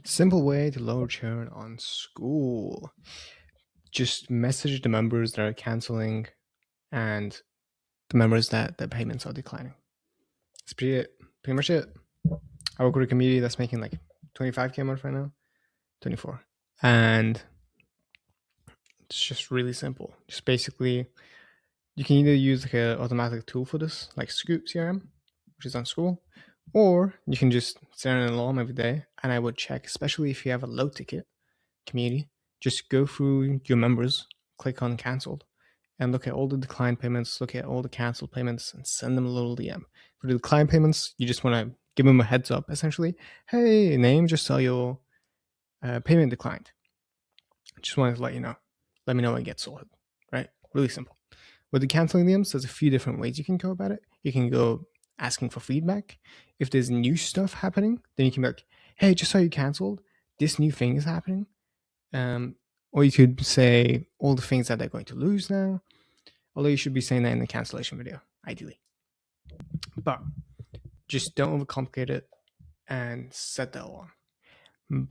Simple way to lower churn on Skool. Just message the members that are canceling and the members that the payments are declining. That's pretty much it. I work with a community that's making like 25K a month right now, 24. And it's just really simple. Just basically, you can either use like an automatic tool for this, like Scoop CRM, which is on Skool, or you can just set an alarm every day. And I would check, especially if you have a low ticket community, just go through your members, click on canceled, and look at all the declined payments, look at all the canceled payments, and send them a little DM. For the declined payments, you just want to give them a heads up, essentially. Hey, name, just saw your payment declined. Just wanted to let you know. Let me know when it gets sorted, right? Really simple. With the canceling DMs, there's a few different ways you can go about it. You can go asking for feedback. If there's new stuff happening, then you can be like, hey, just saw you canceled. This new thing is happening. Or you could say all the things that they're going to lose now. Although you should be saying that in the cancellation video, ideally. But just don't overcomplicate it and set that alarm. Bye.